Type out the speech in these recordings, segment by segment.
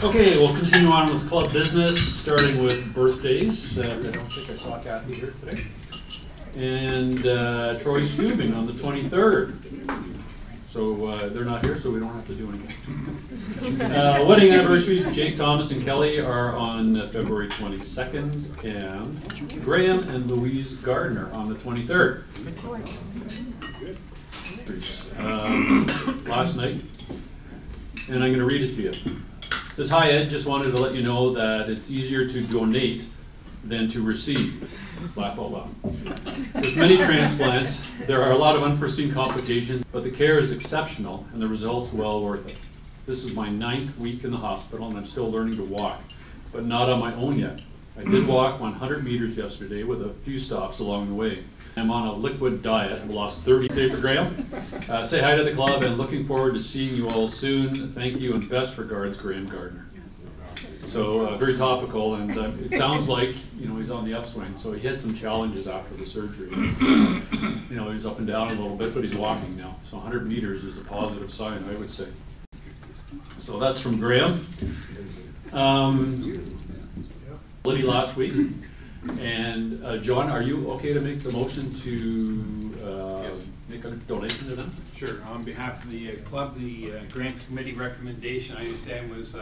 Okay, we'll continue on with club business, starting with birthdays. I don't think I saw Kathy here today. And Troy's tubing on the 23rd. So they're not here, so we don't have to do anything. Wedding anniversaries, Jake, Thomas, and Kelly are on February 22nd, and Graham and Louise Gardner on the 23rd. Last night, and I'm going to read it to you. It says, "Hi Ed, just wanted to let you know that it's easier to donate than to receive." Laugh out loud. With many transplants, there are a lot of unforeseen complications, but the care is exceptional and the results well worth it. This is my 9th week in the hospital and I'm still learning to walk, but not on my own yet. I did walk 100 meters yesterday with a few stops along the way. I'm on a liquid diet. I've lost 30. Say for Graham. Say hi to the club and looking forward to seeing you all soon. Thank you and best regards, Graham Gardner. So very topical, and it sounds like he's on the upswing. So he had some challenges after the surgery. He's up and down a little bit, but he's walking now. So 100 meters is a positive sign, I would say. So that's from Graham. Liddy last week, and John, are you okay to make the motion to make a donation to them? Sure. On behalf of the club, the grants committee recommendation, I understand, was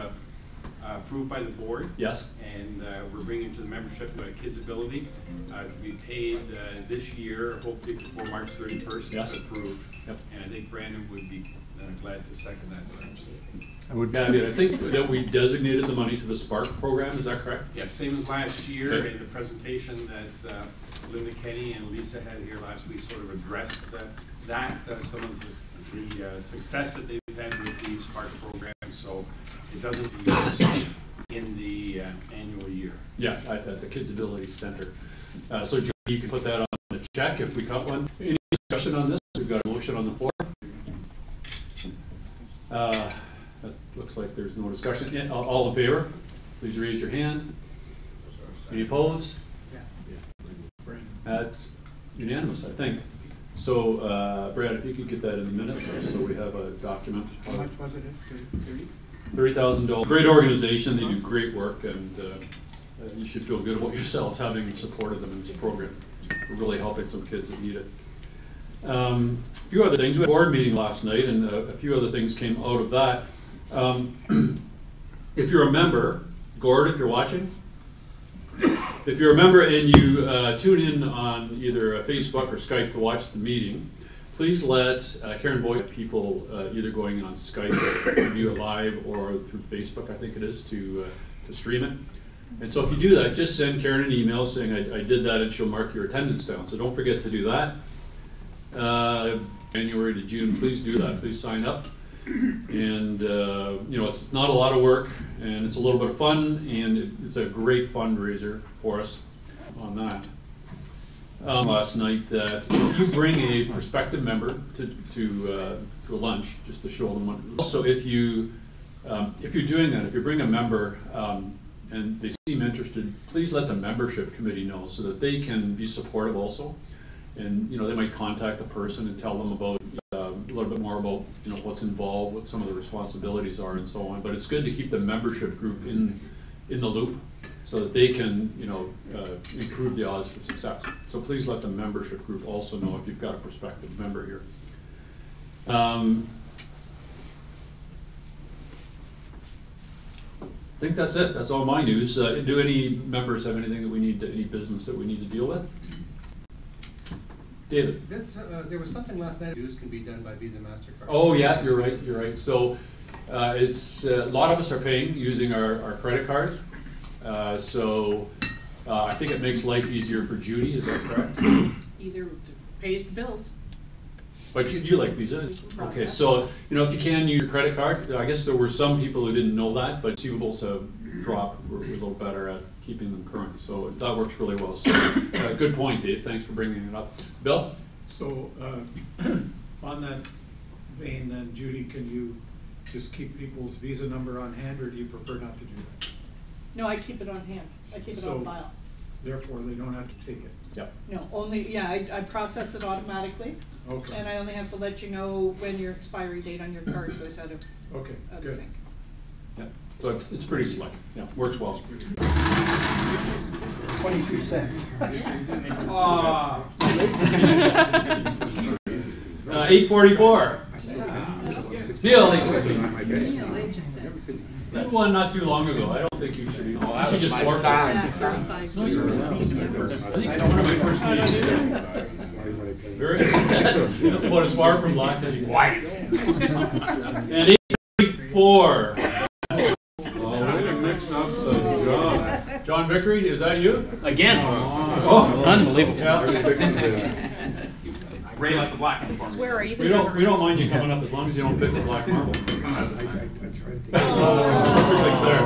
approved by the board. Yes. And we're bringing to the membership Kids Ability to be paid this year, hopefully before March 31st. Yes. If approved. Yep. And I think Brandon would be glad to second that. I would. I think that we designated the money to the Spark program. Is that correct? Yes, same as last year. Okay. In the presentation that Linda Kenny and Lisa had here last week, sort of addressed some of the success that they've had with the Spark program. So it doesn't use in the annual year. Yeah, at the Kids Ability Center. So Joe, you can put that on the check if we got one. Any discussion on this? We've got a motion on the floor. That looks like there's no discussion. All in favor, please raise your hand. Any opposed? That's unanimous, I think. So, Brad, if you could get that in the minutes, so we have a document. How much was it? $30,000. Great organization. They do great work, and you should feel good about yourselves having supported them in this program. We're really helping some kids that need it. A few other things. We had a board meeting last night, and a few other things came out of that. If you're a member, Gord, if you're watching, if you're a member and you tune in on either Facebook or Skype to watch the meeting, please let Karen Boyd people either going in on Skype to view it live or through Facebook, I think it is, to stream it. And so if you do that, just send Karen an email saying I did that, and she'll mark your attendance down. So don't forget to do that. January to June, please do that. Please sign up. And it's not a lot of work, and it's a little bit of fun, and it's a great fundraiser for us on that. Last night that if you bring a prospective member to a lunch, just to show them what. Also, if you're doing that, if you bring a member and they seem interested, please let the membership committee know so that they can be supportive also. And they might contact the person and tell them about a little bit more about what's involved, what some of the responsibilities are, and so on. But it's good to keep the membership group in the loop so that they can improve the odds for success. So please let the membership group also know if you've got a prospective member here. I think that's it. That's all my news. Do any members have anything that we need any business that we need to deal with? David. There was something last night. Dues can be done by Visa, MasterCard. Oh yeah, you're right. You're right. So it's a lot of us are paying using our credit cards. So I think it makes life easier for Judy. Is that correct? Either pays the bills. But you like Visa? Okay. So if you can use your credit card, I guess there were some people who didn't know that, but receivables have dropped. We're a little better at keeping them current, so that works really well. So good point, Dave. Thanks for bringing it up. Bill? So on that vein then, Judy, can you just keep people's Visa number on hand, or do you prefer not to do that? No, I keep it on hand. I keep it on file. Therefore, they don't have to take it? Yep. No, only, I process it automatically. Okay. And I only have to let you know when your expiry date on your card goes out of okay, sync. Yep. So it's pretty slick. Yeah, works well. 22 cents. 8:44. Neil, you won not too long ago. I don't think you should. You should just forfeit. No, you were. I think it's one of my first meetings. Very. That's about as far from black as you white. And 8:34. Mix up the job. John Vickery, is that you? Again. Oh, unbelievable. Yeah. Ray like the black. I swear I even We don't mind you coming up as long as you don't pick the black marble. Perfectly clear.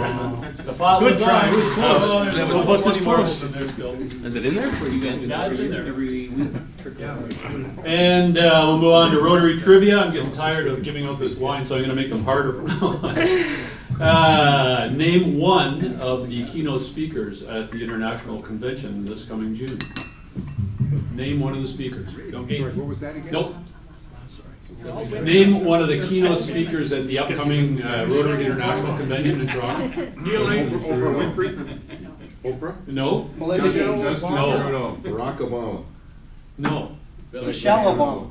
The file was on. That was about this close. In there still. Is it in there? Or you guys do Yeah, it's in there. every week? And we'll move on to Rotary trivia. I'm getting tired of giving out this wine, so I'm going to make them harder from now on. Name one of the keynote speakers at the International Convention this coming June. Name one of the speakers. Sorry, what was that again? Nope. Name one of the keynote speakers at the upcoming Rotary International Convention in Toronto. Oprah Winfrey? Oprah? No. Michelle Obama? No. Barack Obama? No. Michelle Obama.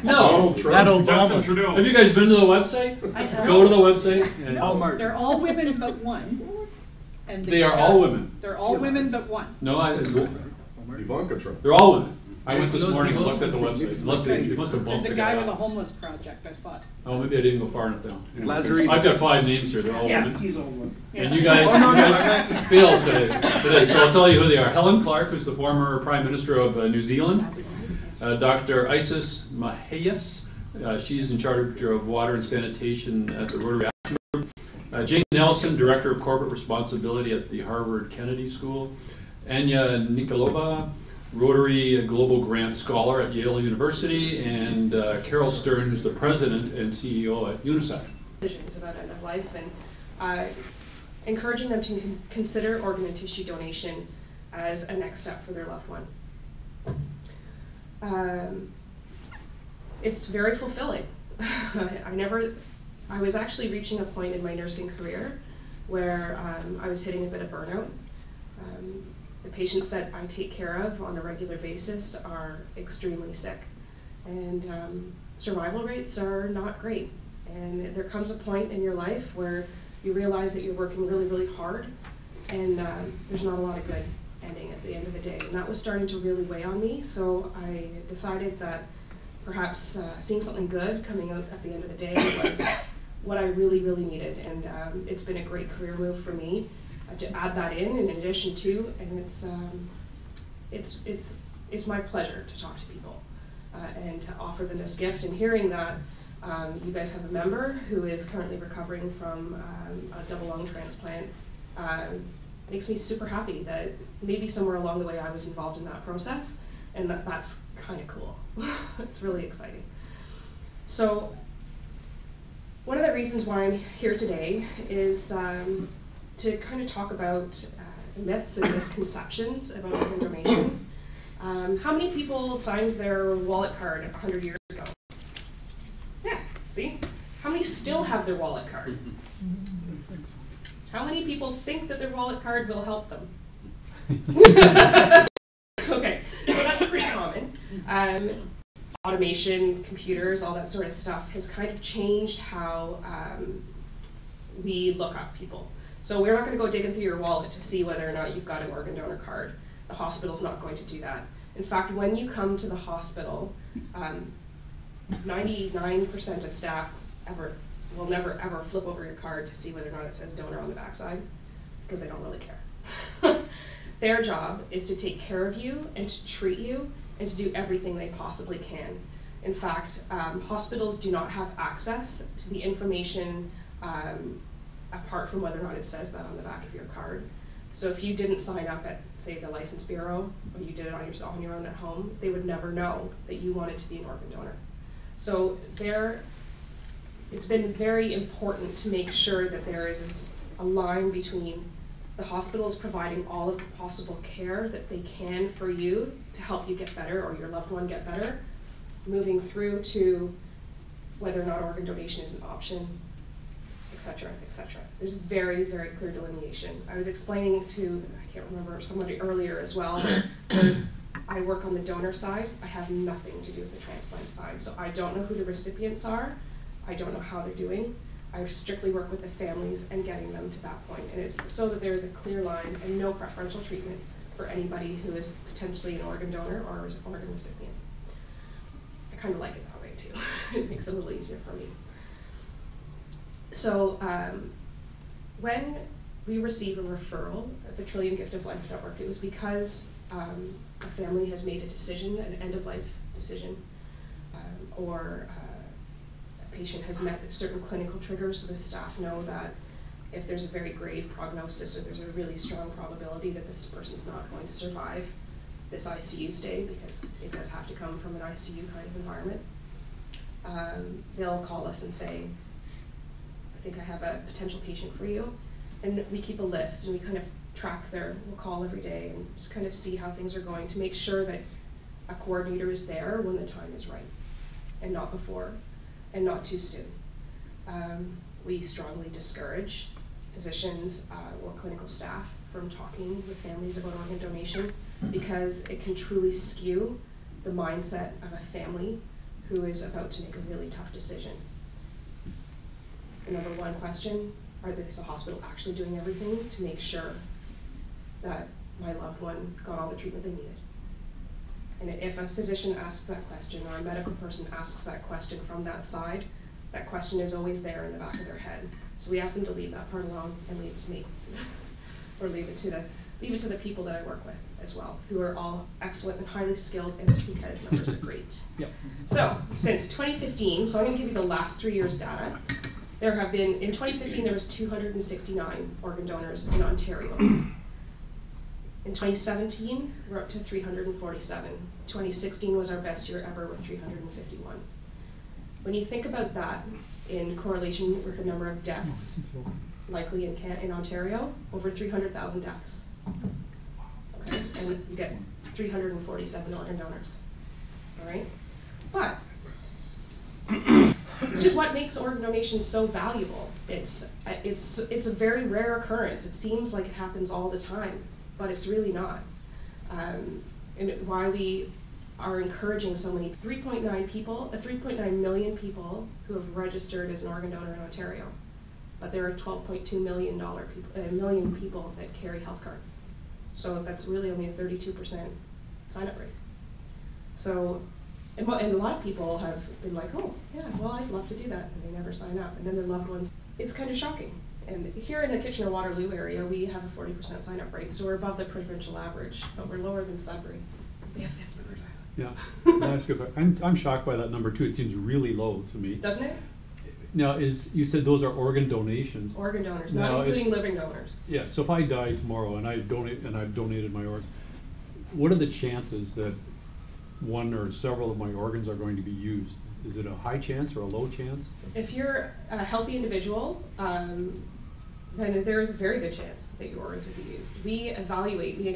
No. Donald Trump? Justin Trudeau. Have you guys been to the website? Go to the website. and- No, they're all women but one. And They are all women. They're all women but one. No, Ivanka Trump? they're all women. I went this morning and looked at the website. Unless they must have bumped There's the a guy guy with a up. homeless project, I thought. Oh, maybe I didn't go far enough down. Anyway, Lazarus. I've got 5 names here. They're all women. He's old. And you guys, failed today. So I'll tell you who they are. Helen Clark, who's the former Prime Minister of New Zealand. Dr. Isis Mahayas, she's in charge of water and sanitation at the Rotary Action Group. Jane Nelson, Director of Corporate Responsibility at the Harvard Kennedy School. Anya Nikolova, Rotary Global Grant Scholar at Yale University. And Carol Stern, who's the President and CEO at UNICEF. Decisions about end of life, and encouraging them to consider organ and tissue donation as a next step for their loved one. It's very fulfilling. I was actually reaching a point in my nursing career where I was hitting a bit of burnout. The patients that I take care of on a regular basis are extremely sick, and survival rates are not great. And there comes a point in your life where you realize that you're working really, really hard, and there's not a lot of good ending at the end of the day. And that was starting to really weigh on me, so I decided that perhaps seeing something good coming out at the end of the day was what I really, really needed. And it's been a great career move for me to add that in addition to, and it's my pleasure to talk to people and to offer them this gift. And hearing that you guys have a member who is currently recovering from a double lung transplant makes me super happy that maybe somewhere along the way I was involved in that process, and that's kind of cool. It's really exciting. So one of the reasons why I'm here today is to kind of talk about myths and misconceptions about organ donation. How many people signed their wallet card 100 years ago? Yeah, see? How many still have their wallet card? How many people think that their wallet card will help them? Okay, so that's pretty common. Automation, computers, all that sort of stuff has kind of changed how we look up people. So we're not going to go digging through your wallet to see whether or not you've got an organ donor card. The hospital's not going to do that. In fact, when you come to the hospital, 99% of staff will never ever flip over your card to see whether or not it says donor on the backside, because they don't really care. Their job is to take care of you and to treat you and to do everything they possibly can. In fact, hospitals do not have access to the information apart from whether or not it says that on the back of your card. So if you didn't sign up at, say, the License Bureau, or you did it on your own at home, they would never know that you wanted to be an organ donor. So it's been very important to make sure that there is a line between the hospitals providing all of the possible care that they can for you to help you get better or your loved one get better, moving through to whether or not organ donation is an option, etc. cetera, et cetera. There's very, very clear delineation. I was explaining to, I can't remember, somebody earlier as well, I work on the donor side. I have nothing to do with the transplant side. So I don't know who the recipients are. I don't know how they're doing. I strictly work with the families and getting them to that point. And it's so that there is a clear line and no preferential treatment for anybody who is potentially an organ donor or an organ recipient. I kind of like it that way too. It makes it a little easier for me. So when we receive a referral at the Trillium Gift of Life Network, it was because a family has made a decision, an end-of-life decision, or a patient has met certain clinical triggers, so the staff know that if there's a very grave prognosis or there's a really strong probability that this person's not going to survive this ICU stay, because it does have to come from an ICU kind of environment, they'll call us and say, I think I have a potential patient for you. And we keep a list and we kind of track we'll call every day and just kind of see how things are going to make sure that a coordinator is there when the time is right and not before and not too soon. We strongly discourage physicians or clinical staff from talking with families about organ donation because it can truly skew the mindset of a family who is about to make a really tough decision. The number one question, is the hospital actually doing everything to make sure that my loved one got all the treatment they needed? And if a physician asks that question or a medical person asks that question from that side, that question is always there in the back of their head. So we ask them to leave that part alone and leave it to me, or leave it to the people that I work with as well, who are all excellent and highly skilled, and just because numbers are great. Yep. So since 2015, so I'm going to give you the last 3 years data. There have been, in 2015, there was 269 organ donors in Ontario. In 2017, we're up to 347. 2016 was our best year ever with 351. When you think about that in correlation with the number of deaths likely in Ontario, over 300,000 deaths. Okay, and you get 347 organ donors. All right, but which is what makes organ donation so valuable. It's a very rare occurrence. It seems like it happens all the time, but it's really not. And why we are encouraging so many 3.9 million people who have registered as an organ donor in Ontario, but there are 12.2 million people that carry health cards. So that's really only a 32% sign-up rate. So. And a lot of people have been like, oh, yeah, well, I'd love to do that, and they never sign up. And then their loved ones, it's kind of shocking. And here in the Kitchener-Waterloo area, we have a 40% sign-up rate, so we're above the provincial average, but we're lower than Sudbury. They have 50%. Yeah, that's good. I'm shocked by that number too. It seems really low to me. Doesn't it? Now, you said those are organ donations. Organ donors, not including living donors. Yeah, so if I die tomorrow and I've donated my organs, what are the chances that one or several of my organs are going to be used? Is it a high chance or a low chance? If you're a healthy individual, then there is a very good chance that your organs will be used. We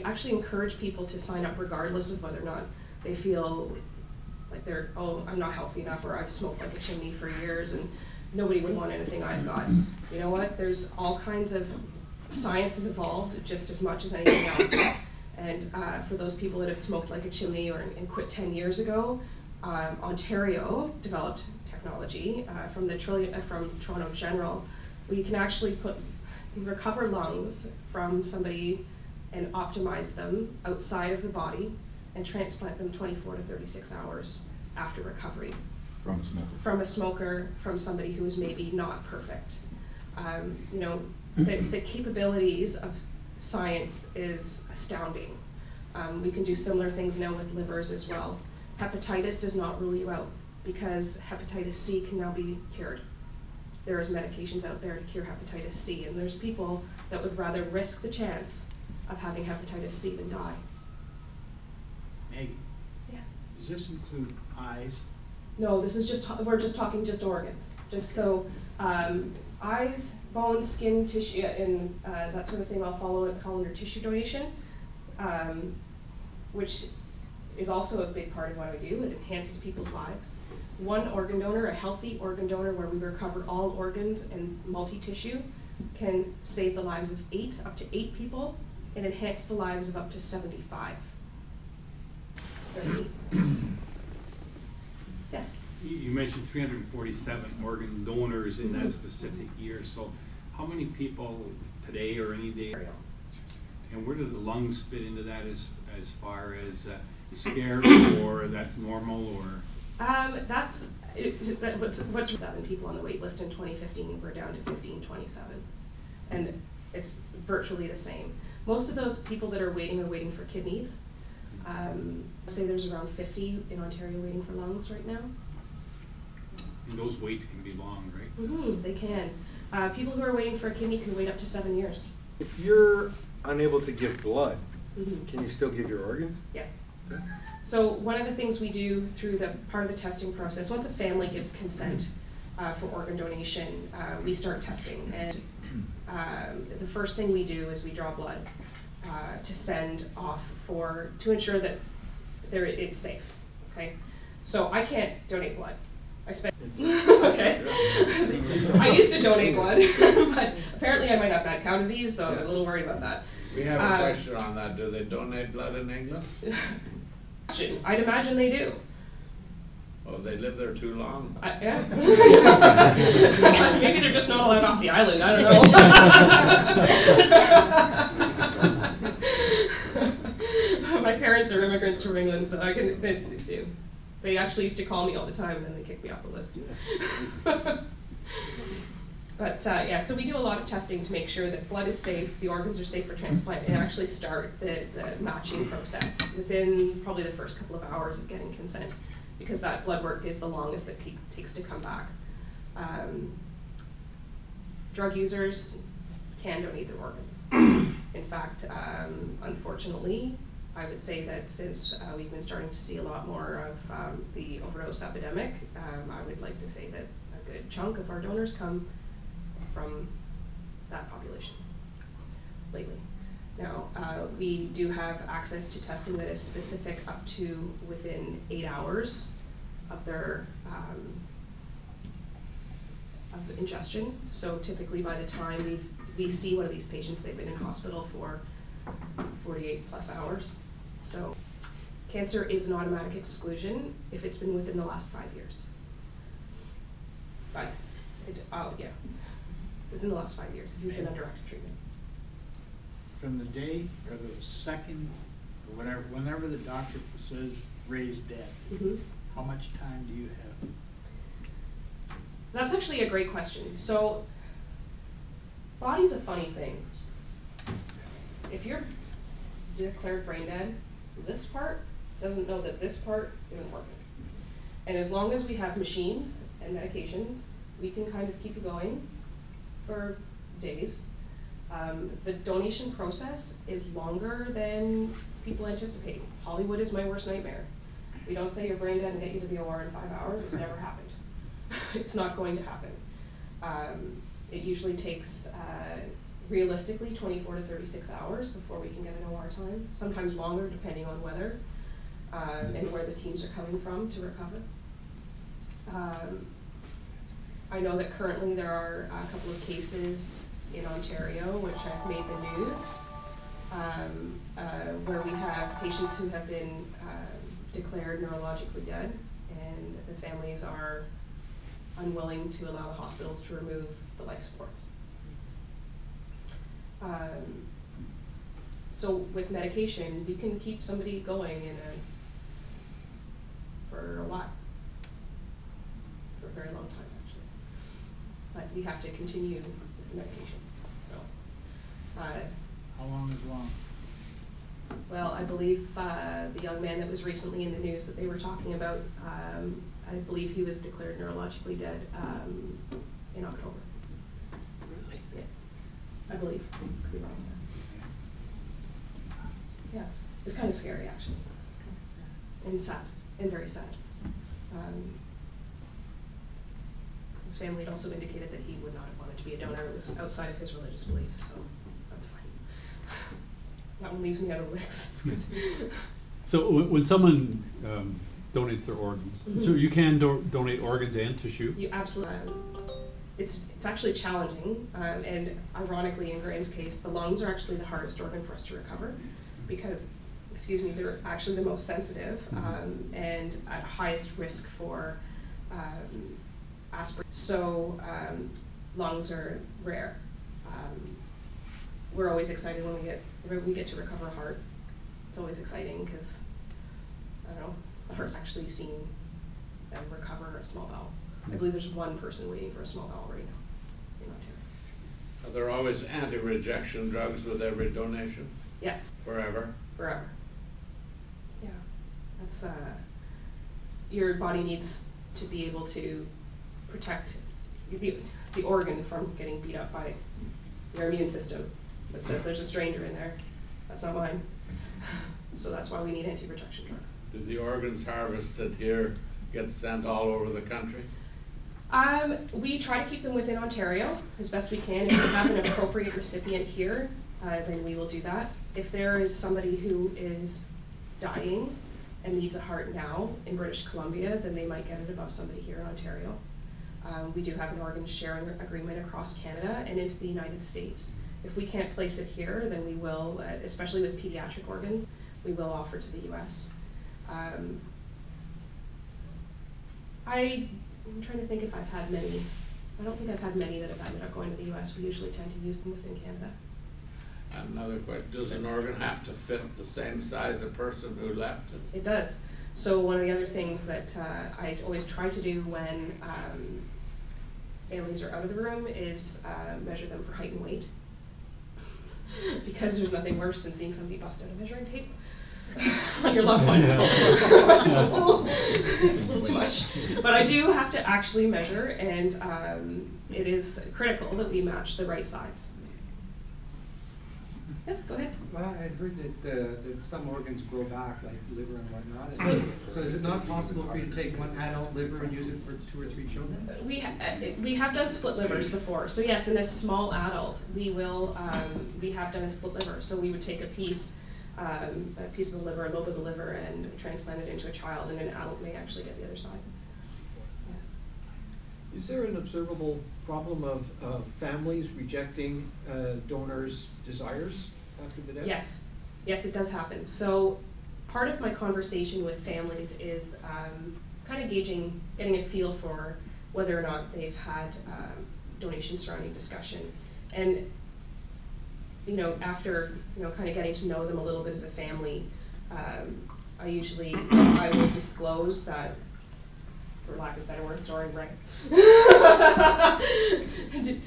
actually encourage people to sign up regardless of whether or not they feel like I'm not healthy enough, or I've smoked like a chimney for years and nobody would want anything I've got. You know what? There's all kinds of, science has evolved just as much as anything else. And for those people that have smoked like a chimney and quit 10 years ago, Ontario developed technology from Toronto General, where you can actually recover lungs from somebody and optimize them outside of the body and transplant them 24 to 36 hours after recovery. From a smoker. From a smoker, from somebody who is maybe not perfect. The capabilities of science is astounding. We can do similar things now with livers as well. Hepatitis does not rule you out, because hepatitis C can now be cured. There is medications out there to cure hepatitis C, and there's people that would rather risk the chance of having hepatitis C than die. Maggie? Yeah. Does this include eyes? No, this is we're just talking just organs. Just so eyes, bones, skin, tissue, and that sort of thing all fall under tissue donation, which is also a big part of what I do. It enhances people's lives. one organ donor, a healthy organ donor where we recover all organs and multi-tissue, can save the lives of up to eight people, and enhance the lives of up to 75. Very neat. Yes? You mentioned 347 organ donors in that specific year, so how many people today or any day? And where do the lungs fit into that as far as scarce, or that's normal, or? What's 7 people on the wait list in 2015, we're down to 1527. And it's virtually the same. Most of those people that are waiting for kidneys. Say there's around 50 in Ontario waiting for lungs right now. And those waits can be long, right? Mm-hmm, they can. People who are waiting for a kidney can wait up to 7 years. If you're unable to give blood, Mm-hmm. can you still give your organs? Yes. So one of the things we do through the part of the testing process, once a family gives consent for organ donation, we start testing. And the first thing we do is we draw blood to send off to ensure that it's safe. Okay. So I can't donate blood. I spend okay. I used to donate blood, but apparently I might have bad cow disease, so I'm a little worried about that. We have a question on that. Do they donate blood in England? I'd imagine they do. Oh, they live there too long? Yeah. Maybe they're just not allowed off the island. I don't know. My parents are immigrants from England, so I can do. They actually used to call me all the time, and then they kicked me off the list. But yeah, so we do a lot of testing to make sure that blood is safe, the organs are safe for transplant, and actually start the matching process within probably the first couple of hours of getting consent, because that blood work is the longest that takes to come back. Drug users can donate their organs. In fact, unfortunately, I would say that since we've been starting to see a lot more of the overdose epidemic, I would like to say that a good chunk of our donors come from that population lately. Now, we do have access to testing that is specific up to within 8 hours of their of ingestion. So typically by the time we see one of these patients, they've been in hospital for 48 plus hours. So cancer is an automatic exclusion if it's been within the last 5 years. But, yeah, within the last 5 years, if you've been under active treatment. From the day or the second, or whenever the doctor says Ray's dead, how much time do you have? That's actually a great question. So, body's a funny thing. If you're declared brain dead, this part doesn't know that this part isn't working. And as long as we have machines and medications, we can kind of keep you going for days. The donation process is longer than people anticipate. Hollywood is my worst nightmare. We don't say you're brain dead and get you to the OR in 5 hours. It's never happened. It's not going to happen. It usually takes, realistically, 24 to 36 hours before we can get an OR time, sometimes longer depending on weather and where the teams are coming from to recover. I know that currently there are a couple of cases in Ontario which have made the news, where we have patients who have been declared neurologically dead, and the families are unwilling to allow the hospitals to remove the life supports. So with medication, we can keep somebody going for a while, for a very long time actually. But we have to continue with the medications. So, how long is long? Well, I believe the young man that was recently in the news that they were talking about, I believe he was declared neurologically dead in October. Really? Yeah, I believe. Could be wrong. Yeah, it's kind of scary actually, and sad, and very sad. His family had also indicated that he would not have wanted to be a donor. It was outside of his religious beliefs, so that's fine. That one leaves me out of the mix. So when someone donates their organs. So you can donate organs and tissue? You absolutely. It's actually challenging, and ironically, in Graham's case, the lungs are actually the hardest organ for us to recover because, excuse me, they're actually the most sensitive and at highest risk for aspiration. So lungs are rare. We're always excited when we get to recover a heart. It's always exciting because, I don't know, the heart's actually seen them recover a small bowel. I believe there's one person waiting for a small bowel right now in Ontario. Are there always anti-rejection drugs with every donation? Yes. Forever? Forever. Yeah. That's, your body needs to be able to protect the organ from getting beat up by your immune system that says there's a stranger in there. That's not mine. So that's why we need anti-rejection drugs. Do the organs harvested here get sent all over the country? We try to keep them within Ontario as best we can. If we have an appropriate recipient here, then we will do that. If there is somebody who is dying and needs a heart now in British Columbia, then they might get it above somebody here in Ontario. We do have an organ sharing agreement across Canada and into the United States. If we can't place it here, then we will, especially with pediatric organs, we will offer to the US. I'm trying to think if I've had many. I don't think I've had many that have ended up going to the US. We usually tend to use them within Canada. Another question, does an organ have to fit the same size a person who left it? It does. So one of the other things that I always try to do when families are out of the room is measure them for height and weight. Because there's nothing worse than seeing somebody bust out a measuring tape on your loved one. It's a little too much. But I do have to actually measure, and it is critical that we match the right size. Yes, go ahead. Well, I'd heard that some organs grow back, like liver and whatnot. So is it not possible for you to take one adult liver and use it for 2 or 3 children? We have done split livers before. So yes, in a small adult, we will. We have done a split liver. So we would take a piece of the liver, a lobe of the liver, and transplant it into a child, and an adult may actually get the other side. Yeah. Is there an observable problem of families rejecting donors' desires after the death? Yes. Yes, it does happen. So part of my conversation with families is kind of getting a feel for whether or not they've had donation surrounding discussion. And after kind of getting to know them a little bit as a family, I will disclose that, for lack of a better word, sorry, Ray. Did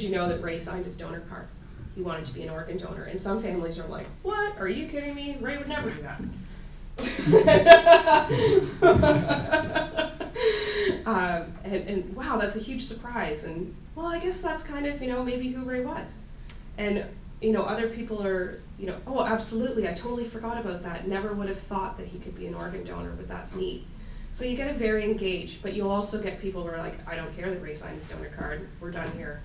you know that Ray signed his donor card? He wanted to be an organ donor. And some families are like, what? Are you kidding me? Ray would never do that. and wow, that's a huge surprise. And well, I guess that's kind of, maybe who Ray was. And, other people are, oh, absolutely, I totally forgot about that. Never would have thought that he could be an organ donor, but that's neat. So you get a very engaged, but you'll also get people who are like, I don't care that Ray signed his donor card. We're done here.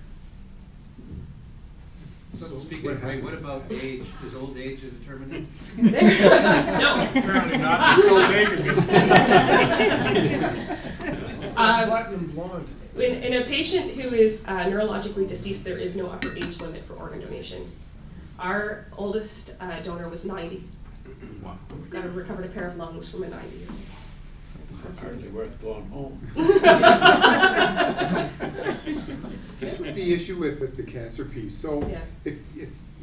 So speaking of Ray, what about age? Is old age a determinant? No. Apparently not. They're still taking it. Platinum blonde. In a patient who is neurologically deceased, there is no upper age limit for organ donation. Our oldest donor was 90. Wow. Recovered a pair of lungs from a 90-year-old. Hardly worth going home. Just with the issue with the cancer piece. So Yeah. if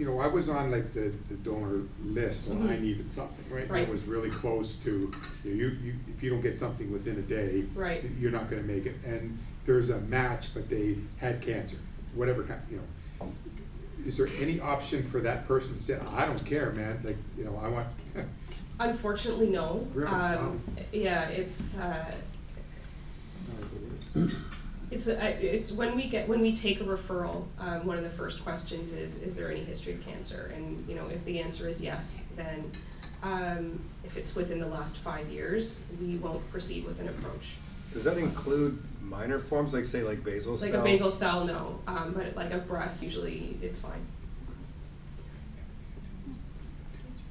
I was on like the donor list when I needed something, right? Right. I was really close to if you don't get something within a day, Right. you're not going to make it. And there's a match, but they had cancer, whatever kind. Is there any option for that person to say, I don't care, man? Like I want. Unfortunately, no. Really? Wow. Yeah, it's when we take a referral, one of the first questions is there any history of cancer? And if the answer is yes, then if it's within the last 5 years, we won't proceed with an approach. Does that include minor forms, like say like basal cell? Like a basal cell, no. But like a breast, usually it's fine.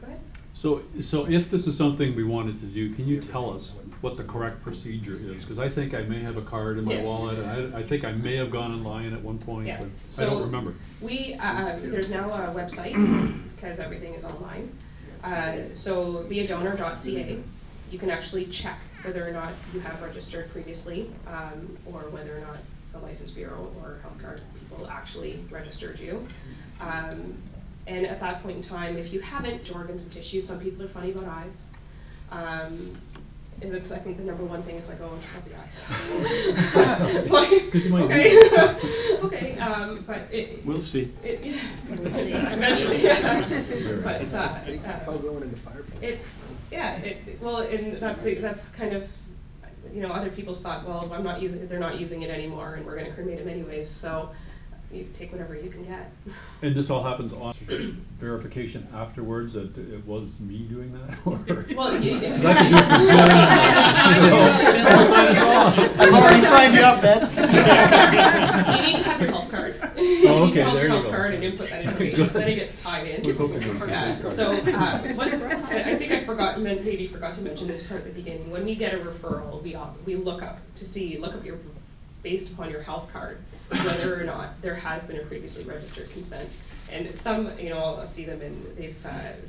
Go ahead. So if this is something we wanted to do, can you tell us what the correct procedure is? Because I think I may have a card in my wallet, and I think I may have gone online at one point, but I don't remember. We, there's now a website, because everything is online. So beadonor.ca, you can actually check whether or not you have registered previously, or whether or not the License Bureau or Health Card people actually registered you. And at that point in time, if you haven't, draw organs and tissues. Some people are funny about eyes. And it's, I think the number one thing is like, oh, just have the eyes. It's like, okay, okay, but we'll see. We'll see. Eventually, yeah. But it's all going in the fireplace. It's well, and that's kind of, you know, other people's thought. Well, I'm not using it. They're not using it anymore, and we're going to cremate them anyways. So you take whatever you can get. And this all happens on verification afterwards that it was me doing that? Or? Well, I've already signed you up, man. You need to have your health card. Oh, You okay, need to have there your you health go. card and input that information, so then it gets tied in. So I think I forgot, maybe forgot to mention this part at the beginning. When we get a referral, we look up your, based upon your health card, whether or not there has been a previously registered consent. And some, you know, I'll see them and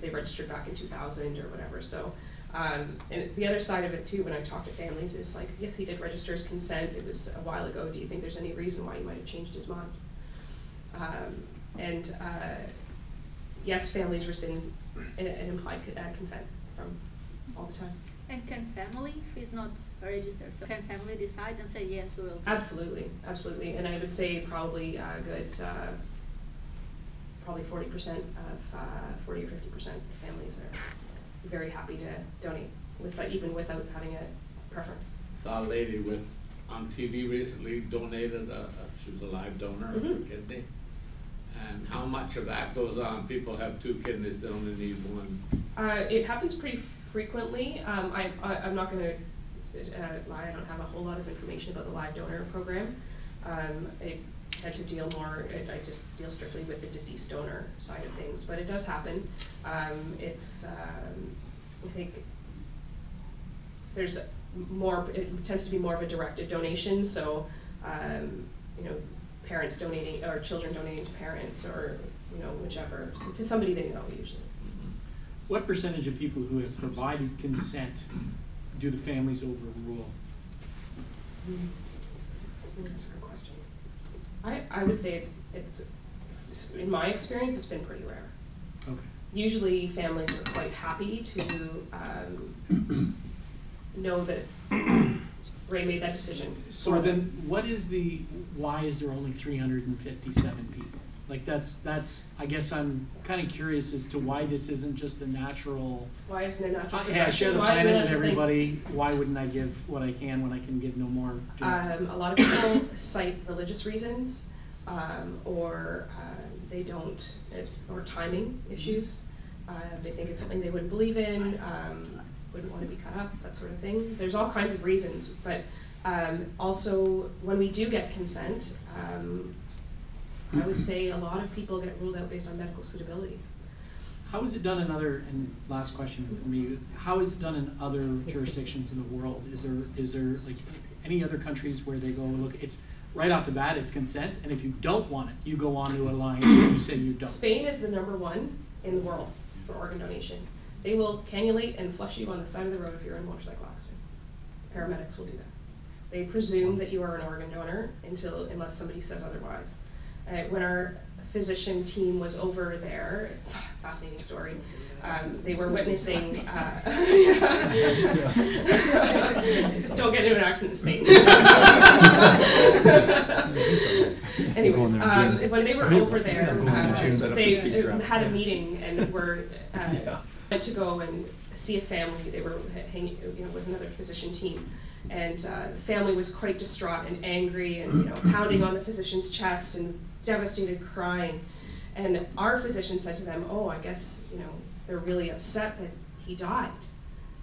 they registered back in 2000 or whatever. So, and the other side of it too, when I talk to families, is like, yes, he did register his consent. It was a while ago. Do you think there's any reason why he might have changed his mind? Yes, families rescind an implied consent from all the time. And can family, if it's not registered, so can family decide and say yes, we'll? Absolutely, absolutely, and I would say probably a good, probably 40% of 40 or 50% of families are very happy to donate, even without having a preference. Saw a lady on TV recently donated she was a live donor of a kidney. And how much of that goes on? People have 2 kidneys, they only need 1. It happens pretty frequently. I'm not going to lie, I don't have a whole lot of information about the live donor program. I tend to deal more, I just deal strictly with the deceased donor side of things, but it does happen. I think there's more, it tends to be more of a directed donation, so you know, parents donating, or children donating to parents, or you know, whichever, so to somebody they know usually. What percentage of people who have provided consent do the families overrule? That's a good question. I would say it's in my experience, it's been pretty rare. Okay. Usually families are quite happy to know that Ray made that decision. So then why is there only 357 people? Like that's, I guess I'm kind of curious as to why this isn't just a natural. Why isn't it natural? Yeah, I share the planet with everybody. Why wouldn't I give what I can when I can give no more? A lot of people cite religious reasons, or they don't, or timing issues. They think it's something they wouldn't believe in, wouldn't want to be cut up, that sort of thing. There's all kinds of reasons, but also when we do get consent, I would say a lot of people get ruled out based on medical suitability. How is it done in other, and last question for me, how is it done in other jurisdictions in the world? Is there like any other countries where they go, look, it's right off the bat, it's consent, and if you don't want it, you go on to a line and you say you don't? Spain is the #1 in the world for organ donation. They will cannulate and flush you on the side of the road if you're in a motorcycle accident. Paramedics will do that. They presume that you are an organ donor unless somebody says otherwise. When our physician team was over there, fascinating story, they were witnessing, don't get into an accident in Spain. Anyways, when they were over there, they had a meeting and were went to go and see a family. They were hanging, with another physician team, and the family was quite distraught and angry, and pounding on the physician's chest and devastated, crying. And our physician said to them, "Oh, I guess they're really upset that he died."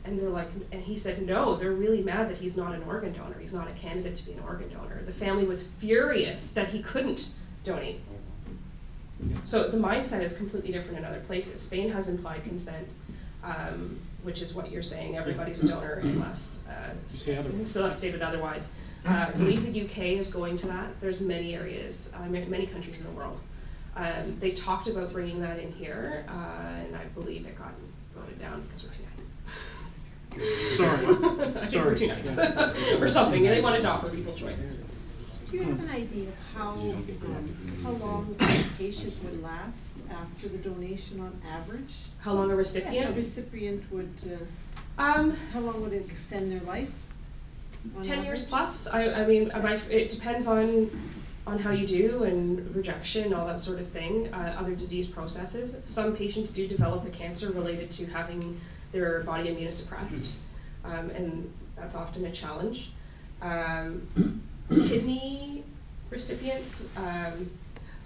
And they're like, and he said, "No, they're really mad that he's not an organ donor. He's not a candidate to be an organ donor." The family was furious that he couldn't donate. So the mindset is completely different in other places. Spain has implied consent. which is what you're saying, everybody's a donor unless stated otherwise. I believe the UK is going to that. There's many areas, many countries in the world. They talked about bringing that in here, and I believe it got voted down because we're too nice. Sorry. I think we're too nice. Or something, and they wanted to offer people choice. Do you have an idea of how long a patient would last after the donation on average? How long a recipient? Yeah, a recipient would, how long would it extend their life? 10 years plus. I mean, it depends on how you do and rejection, all that sort of thing, other disease processes. Some patients do develop a cancer related to having their body immunosuppressed, and that's often a challenge. Kidney recipients,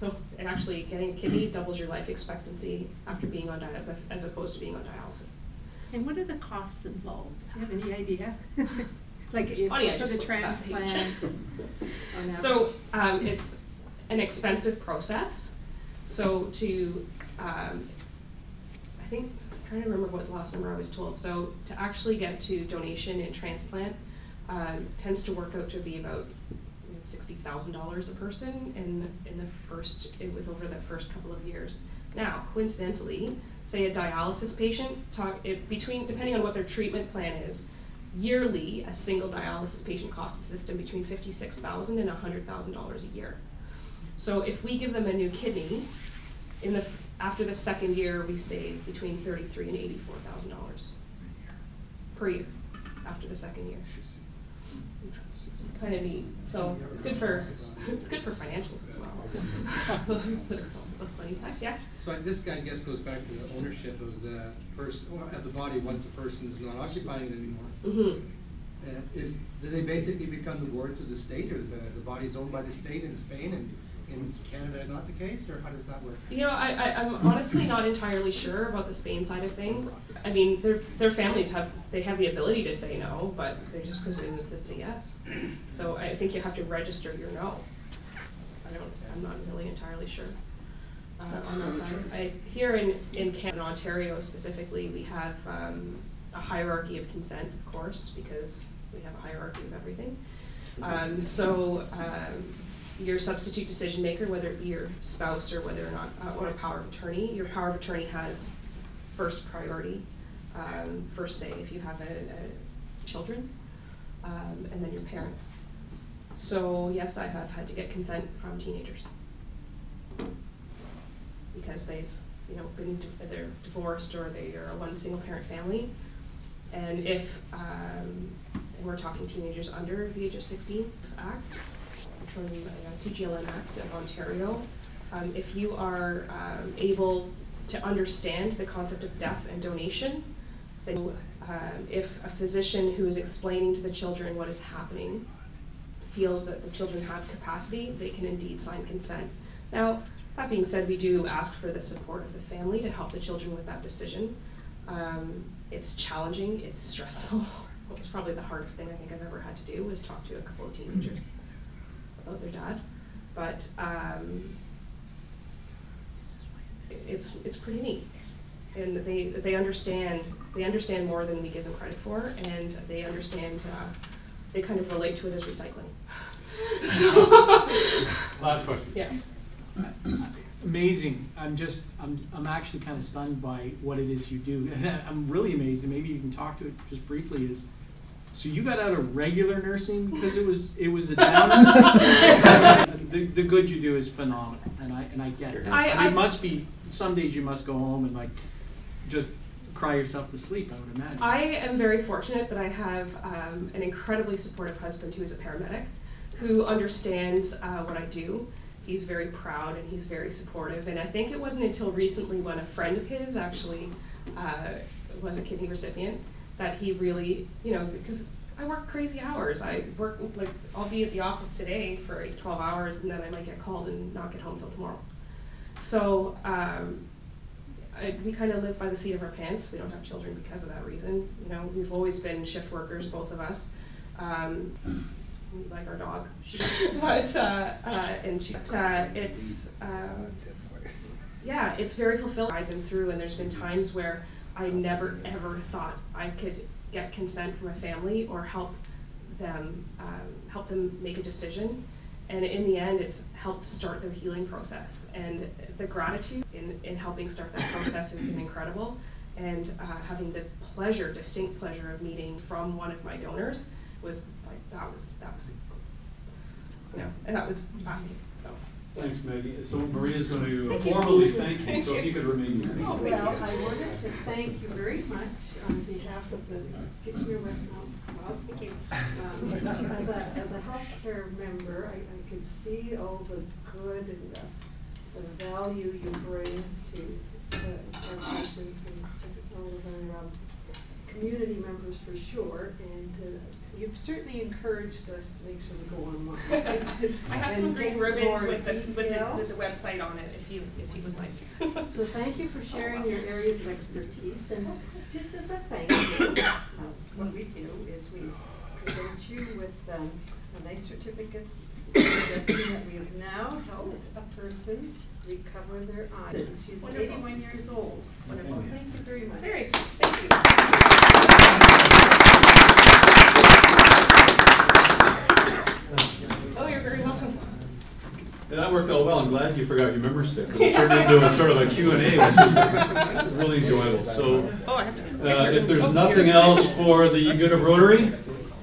so actually getting a kidney doubles your life expectancy after being on diet, as opposed to being on dialysis. And what are the costs involved? Do you have any idea? Like It's funny, for the transplant? So it's an expensive process. So to, I think, I'm trying to remember what the last number I was told. So to actually get to donation and transplant tends to work out to be about $60,000 a person over the first couple of years. Now, coincidentally, say a dialysis patient, depending on what their treatment plan is, yearly, a single dialysis patient costs the system between $56,000 and $100,000 a year. So if we give them a new kidney, after the second year, we save between $33,000 and $84,000 per year after the second year. It's kind of neat. So it's good for financials as well. Those are funny. Yeah. So this guy, I guess, goes back to the ownership of the person, of the body once the person is not occupying it anymore. Mm-hmm. Do they basically become the wards of the state, or the body's owned by the state in Spain, and in Canada not the case, or how does that work? You know, I'm honestly not entirely sure about the Spain side of things. I mean, their families have the ability to say no, but they just presume that it's a yes. So I think you have to register your no. I'm not really entirely sure on that side. Here in Canada, Ontario specifically, we have a hierarchy of consent, of course, because we have a hierarchy of everything. Your substitute decision maker, whether it be your spouse or whether or not, or a power of attorney, your power of attorney has first priority, first say if you have children, and then your parents. So yes, I have had to get consent from teenagers because they've, they're divorced or they are one single parent family, and if we're talking teenagers under the age of 16 Act. From TGLN Act of Ontario, if you are able to understand the concept of death and donation, then if a physician who is explaining to the children what is happening feels that the children have capacity, they can indeed sign consent. Now, that being said, we do ask for the support of the family to help the children with that decision. It's challenging, it's stressful. What was probably the hardest thing I think I've ever had to do was talk to a couple of teenagers about their dad, but it's pretty neat, and they understand more than we give them credit for, and they understand they kind of relate to it as recycling. Last question. Yeah. Amazing. I'm actually kind of stunned by what it is you do. I'm really amazed, and maybe you can talk to it just briefly. So you got out of regular nursing because it was a downer. The good you do is phenomenal, and I get it. It must be some days you must go home and just cry yourself to sleep, I would imagine. I am very fortunate that I have an incredibly supportive husband who is a paramedic, who understands what I do. He's very proud and he's very supportive, and I think it wasn't until recently when a friend of his actually was a kidney recipient that he really, because I work crazy hours. I work, I'll be at the office today for 12 hours and then I might get called and not get home till tomorrow. So we kind of live by the seat of our pants. We don't have children because of that reason. We've always been shift workers, both of us. We like our dog. But, it's very fulfilling. I've been through, and there's been times where I never ever thought I could get consent from a family or help them make a decision. And in the end, it's helped start their healing process. And the gratitude in helping start that process has been incredible. And having the pleasure, distinct pleasure of meeting from one of my donors was like, that was and that was fascinating, so. Thanks, Maggie. So Maria's going to formally thank you, so if you could remain here. Well, I wanted to thank you very much on behalf of the Kitchener-Westmount Club. Thank you. As a healthcare member, I could see all the good and the value you bring to our patients and all of our community members for sure, and you've certainly encouraged us to make sure we go online. I have some great ribbons with the website on it, if you would like. So thank you for sharing your areas of expertise, and just as a thank you, what we do is we present you with a nice certificate suggesting that we have now helped a person recover their eyes. She's 81 years old. Wonderful. Thank you very much. Thank you. Oh, you're very welcome. Yeah, that worked out well. I'm glad you forgot your member stick, because it turned into a sort of a Q&A, which was really enjoyable. So, if there's nothing else for the good of Rotary,